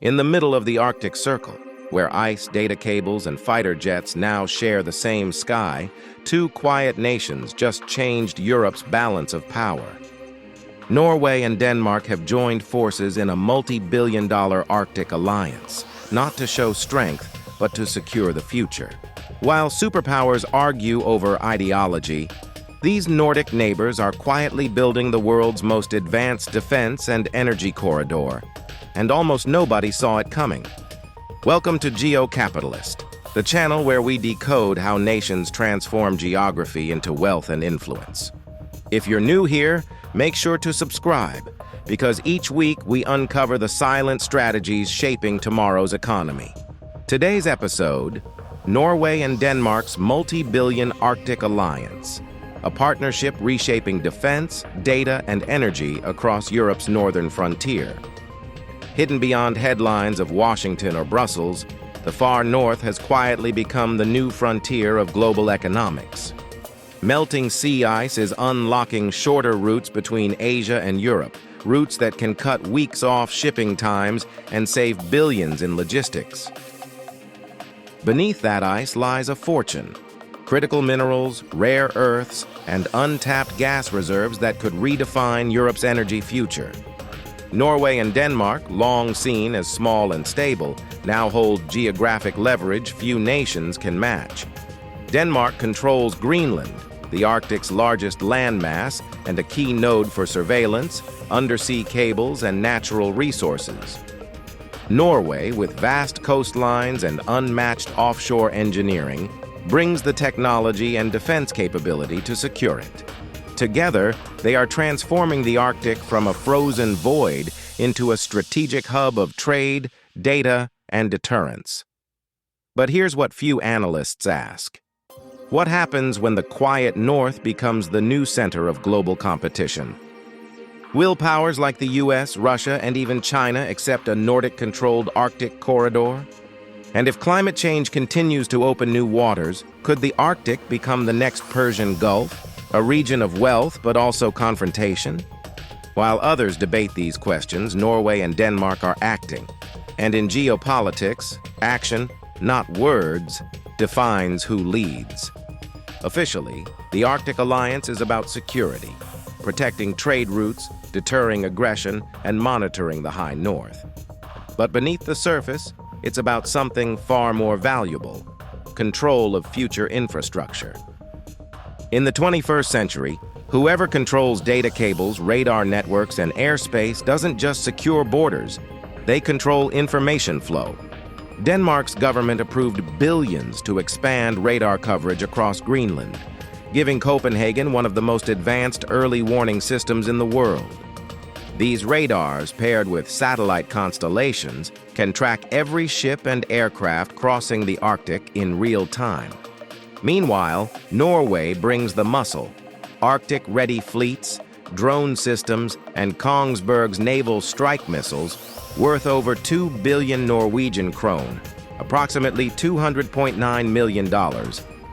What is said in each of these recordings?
in the middle of the Arctic Circle, where ice, data cables, and fighter jets now share the same sky, two quiet nations just changed Europe's balance of power. Norway and Denmark have joined forces in a multi-billion-dollar Arctic alliance, not to show strength, but to secure the future. While superpowers argue over ideology, these Nordic neighbors are quietly building the world's most advanced defense and energy corridor, and almost nobody saw it coming. Welcome to Geocapitalist, the channel where we decode how nations transform geography into wealth and influence. If you're new here, make sure to subscribe, because each week we uncover the silent strategies shaping tomorrow's economy. Today's episode, Norway and Denmark's multi-billion Arctic alliance, a partnership reshaping defense, data, and energy across Europe's northern frontier. Hidden beyond headlines of Washington or Brussels, the far north has quietly become the new frontier of global economics. Melting sea ice is unlocking shorter routes between Asia and Europe, routes that can cut weeks off shipping times and save billions in logistics. Beneath that ice lies a fortune: critical minerals, rare earths, and untapped gas reserves that could redefine Europe's energy future. Norway and Denmark, long seen as small and stable, now hold geographic leverage few nations can match. Denmark controls Greenland, the Arctic's largest landmass and a key node for surveillance, undersea cables, and natural resources. Norway, with vast coastlines and unmatched offshore engineering, brings the technology and defense capability to secure it. Together, they are transforming the Arctic from a frozen void into a strategic hub of trade, data, and deterrence. But here's what few analysts ask. What happens when the quiet north becomes the new center of global competition? Will powers like the US, Russia, and even China accept a Nordic-controlled Arctic corridor? And if climate change continues to open new waters, could the Arctic become the next Persian Gulf, a region of wealth but also confrontation? While others debate these questions, Norway and Denmark are acting. And in geopolitics, action, not words, defines who leads. Officially, the Arctic Alliance is about security, protecting trade routes, deterring aggression, and monitoring the high north. But beneath the surface, it's about something far more valuable: control of future infrastructure. In the 21st century, whoever controls data cables, radar networks, and airspace doesn't just secure borders, they control information flow. Denmark's government approved billions to expand radar coverage across Greenland, giving Copenhagen one of the most advanced early warning systems in the world. These radars, paired with satellite constellations, can track every ship and aircraft crossing the Arctic in real time. Meanwhile, Norway brings the muscle: Arctic-ready fleets, drone systems, and Kongsberg's naval strike missiles worth over 2 billion Norwegian krone, approximately $200.9 million,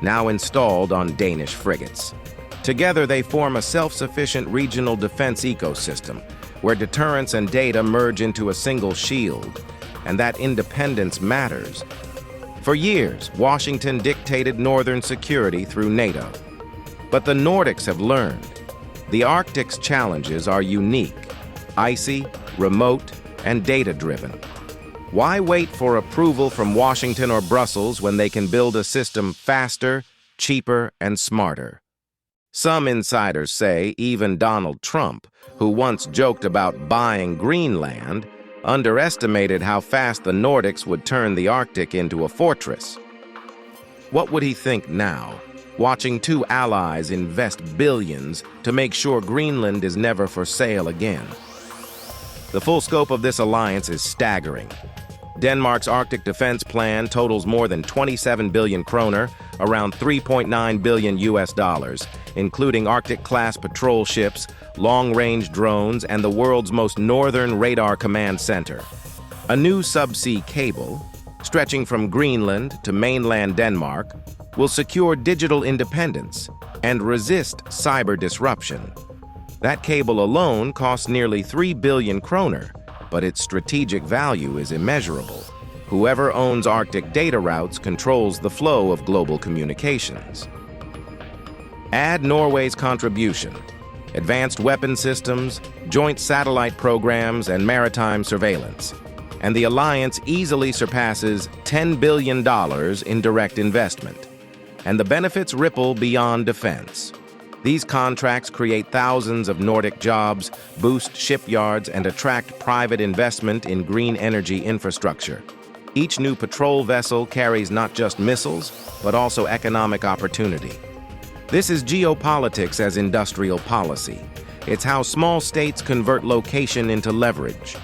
now installed on Danish frigates. Together, they form a self-sufficient regional defense ecosystem, where deterrence and data merge into a single shield, and that independence matters. For years, Washington dictated northern security through NATO. But the Nordics have learned. The Arctic's challenges are unique: icy, remote, and data-driven. Why wait for approval from Washington or Brussels when they can build a system faster, cheaper, and smarter? Some insiders say even Donald Trump, who once joked about buying Greenland, underestimated how fast the Nordics would turn the Arctic into a fortress. What would he think now, watching two allies invest billions to make sure Greenland is never for sale again? The full scope of this alliance is staggering. Denmark's Arctic defense plan totals more than 27 billion kroner, around $3.9 billion US, including Arctic-class patrol ships, long-range drones, and the world's most northern radar command center. A new subsea cable, stretching from Greenland to mainland Denmark, will secure digital independence and resist cyber disruption. That cable alone costs nearly 3 billion kroner, but its strategic value is immeasurable. Whoever owns Arctic data routes controls the flow of global communications. Add Norway's contribution: advanced weapon systems, joint satellite programs, and maritime surveillance, and the alliance easily surpasses $10 billion in direct investment. And the benefits ripple beyond defense. These contracts create thousands of Nordic jobs, boost shipyards, and attract private investment in green energy infrastructure. Each new patrol vessel carries not just missiles, but also economic opportunity. This is geopolitics as industrial policy. It's how small states convert location into leverage.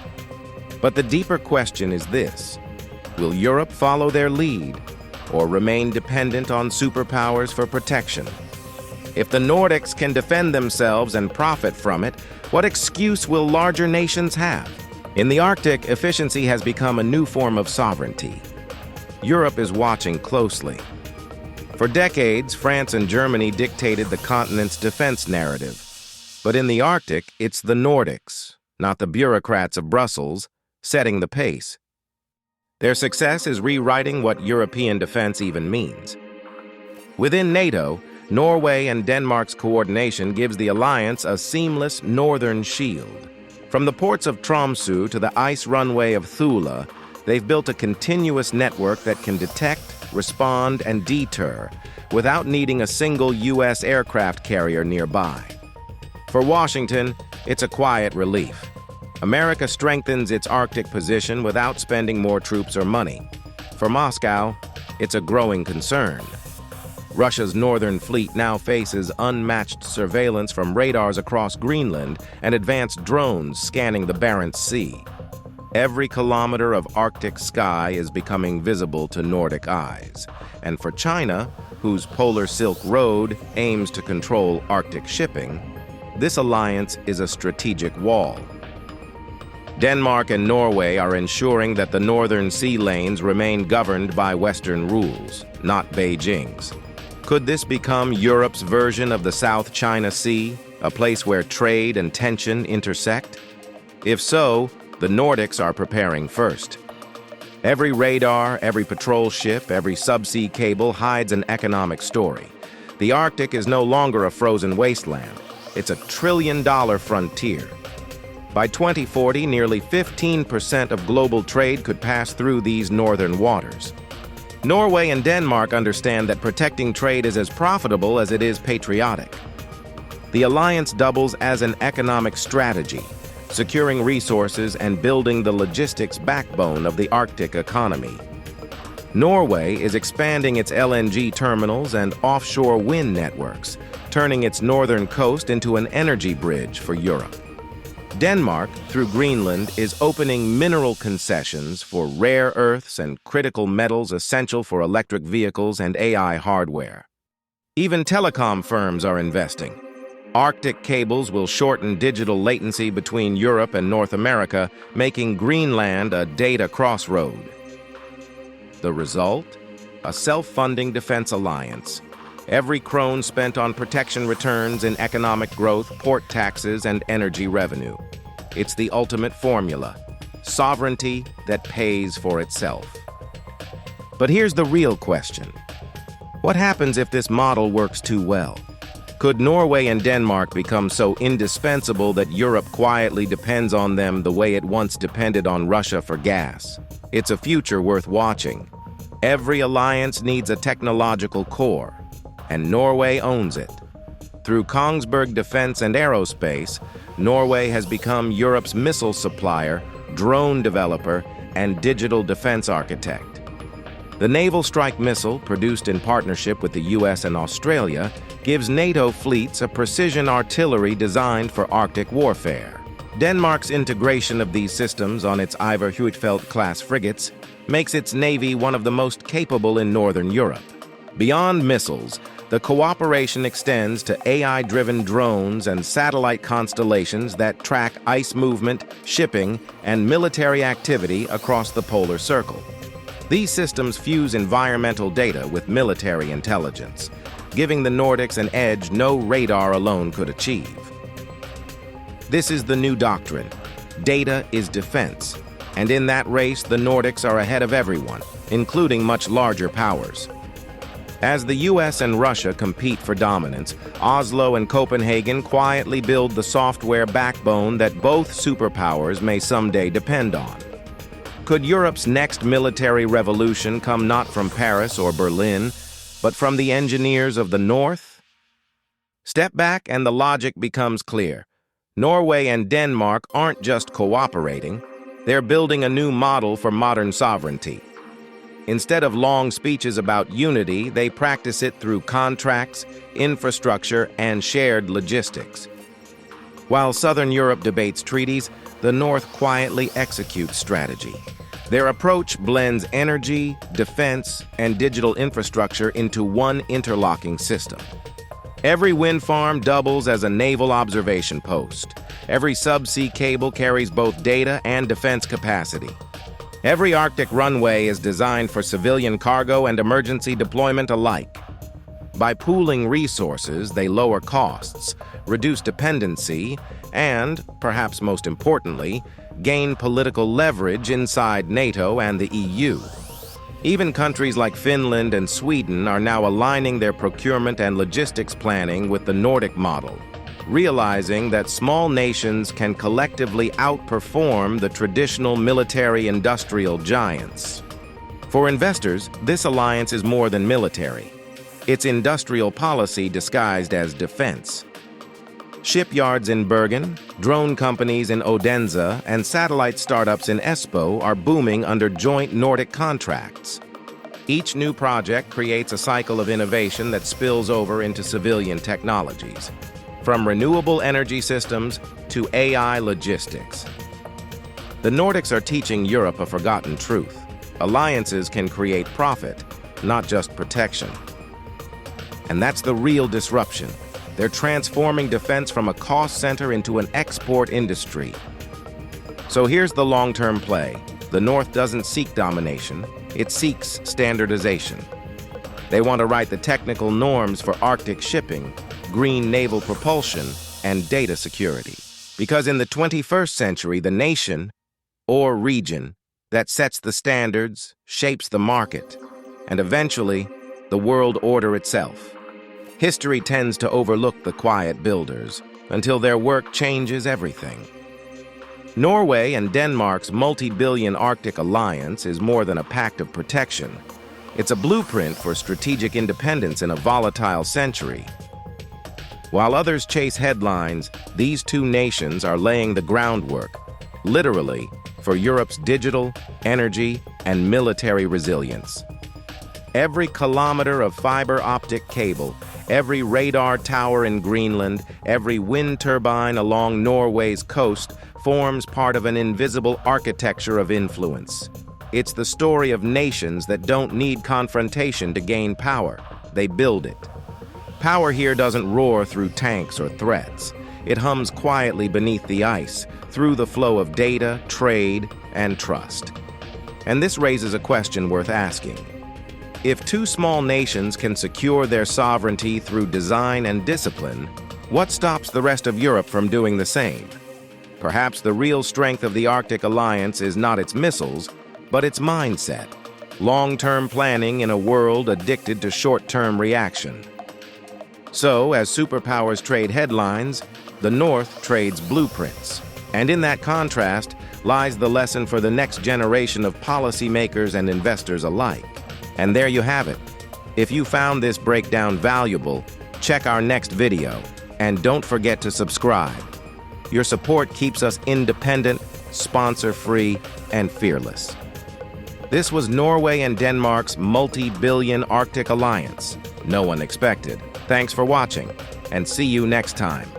But the deeper question is this: will Europe follow their lead, or remain dependent on superpowers for protection? If the Nordics can defend themselves and profit from it, what excuse will larger nations have? In the Arctic, efficiency has become a new form of sovereignty. Europe is watching closely. For decades, France and Germany dictated the continent's defense narrative. But in the Arctic, it's the Nordics, not the bureaucrats of Brussels, setting the pace. Their success is rewriting what European defense even means. Within NATO, Norway and Denmark's coordination gives the alliance a seamless northern shield. From the ports of Tromsø to the ice runway of Thule, they've built a continuous network that can detect, respond, and deter without needing a single U.S. aircraft carrier nearby. For Washington, it's a quiet relief. America strengthens its Arctic position without spending more troops or money. For Moscow, it's a growing concern. Russia's northern fleet now faces unmatched surveillance from radars across Greenland and advanced drones scanning the Barents Sea. Every kilometer of Arctic sky is becoming visible to Nordic eyes. And for China, whose Polar Silk Road aims to control Arctic shipping, this alliance is a strategic wall. Denmark and Norway are ensuring that the northern sea lanes remain governed by Western rules, not Beijing's. Could this become Europe's version of the South China Sea, a place where trade and tension intersect? If so, the Nordics are preparing first. Every radar, every patrol ship, every subsea cable hides an economic story. The Arctic is no longer a frozen wasteland. It's a trillion-dollar frontier. By 2040, nearly 15% of global trade could pass through these northern waters. Norway and Denmark understand that protecting trade is as profitable as it is patriotic. The alliance doubles as an economic strategy, securing resources and building the logistics backbone of the Arctic economy. Norway is expanding its LNG terminals and offshore wind networks, turning its northern coast into an energy bridge for Europe. Denmark, through Greenland, is opening mineral concessions for rare earths and critical metals essential for electric vehicles and AI hardware. Even telecom firms are investing. Arctic cables will shorten digital latency between Europe and North America, making Greenland a data crossroad. The result? A self-funding defense alliance. Every krone spent on protection returns in economic growth, port taxes, and energy revenue. It's the ultimate formula: sovereignty that pays for itself. But here's the real question. What happens if this model works too well? Could Norway and Denmark become so indispensable that Europe quietly depends on them the way it once depended on Russia for gas? It's a future worth watching. Every alliance needs a technological core, and Norway owns it. Through Kongsberg Defense and Aerospace, Norway has become Europe's missile supplier, drone developer, and digital defense architect. The Naval Strike Missile, produced in partnership with the US and Australia, gives NATO fleets a precision artillery designed for Arctic warfare. Denmark's integration of these systems on its Ivar Huitfeldt-class frigates makes its navy one of the most capable in Northern Europe. Beyond missiles, the cooperation extends to AI-driven drones and satellite constellations that track ice movement, shipping, and military activity across the polar circle. These systems fuse environmental data with military intelligence, giving the Nordics an edge no radar alone could achieve. This is the new doctrine. Data is defense. And in that race, the Nordics are ahead of everyone, including much larger powers. As the US and Russia compete for dominance, Oslo and Copenhagen quietly build the software backbone that both superpowers may someday depend on. Could Europe's next military revolution come not from Paris or Berlin, but from the engineers of the North? Step back and the logic becomes clear. Norway and Denmark aren't just cooperating, they're building a new model for modern sovereignty. Instead of long speeches about unity, they practice it through contracts, infrastructure, and shared logistics. While Southern Europe debates treaties, the North quietly executes strategy. Their approach blends energy, defense, and digital infrastructure into one interlocking system. Every wind farm doubles as a naval observation post. Every subsea cable carries both data and defense capacity. Every Arctic runway is designed for civilian cargo and emergency deployment alike. By pooling resources, they lower costs, reduce dependency, and, perhaps most importantly, gain political leverage inside NATO and the EU. Even countries like Finland and Sweden are now aligning their procurement and logistics planning with the Nordic model, realizing that small nations can collectively outperform the traditional military-industrial giants. For investors, this alliance is more than military. It's industrial policy disguised as defense. Shipyards in Bergen, drone companies in Odense, and satellite startups in Espoo are booming under joint Nordic contracts. Each new project creates a cycle of innovation that spills over into civilian technologies, from renewable energy systems to AI logistics. The Nordics are teaching Europe a forgotten truth. Alliances can create profit, not just protection. And that's the real disruption. They're transforming defense from a cost center into an export industry. So here's the long-term play. The North doesn't seek domination, it seeks standardization. They want to write the technical norms for Arctic shipping, green naval propulsion, and data security. Because in the 21st century, the nation, or region, that sets the standards, shapes the market, and eventually, the world order itself. History tends to overlook the quiet builders until their work changes everything. Norway and Denmark's multi-billion Arctic alliance is more than a pact of protection. It's a blueprint for strategic independence in a volatile century. While others chase headlines, these two nations are laying the groundwork, literally, for Europe's digital, energy, and military resilience. Every kilometer of fiber optic cable, every radar tower in Greenland, every wind turbine along Norway's coast forms part of an invisible architecture of influence. It's the story of nations that don't need confrontation to gain power. They build it. Power here doesn't roar through tanks or threats. It hums quietly beneath the ice, through the flow of data, trade, and trust. And this raises a question worth asking. If two small nations can secure their sovereignty through design and discipline, what stops the rest of Europe from doing the same? Perhaps the real strength of the Arctic Alliance is not its missiles, but its mindset. Long-term planning in a world addicted to short-term reaction. So, as superpowers trade headlines, the North trades blueprints. And in that contrast lies the lesson for the next generation of policymakers and investors alike. And there you have it. If you found this breakdown valuable, check our next video, and don't forget to subscribe. Your support keeps us independent, sponsor-free, and fearless. This was Norway and Denmark's multi-billion Arctic alliance. No one expected. Thanks for watching, and see you next time.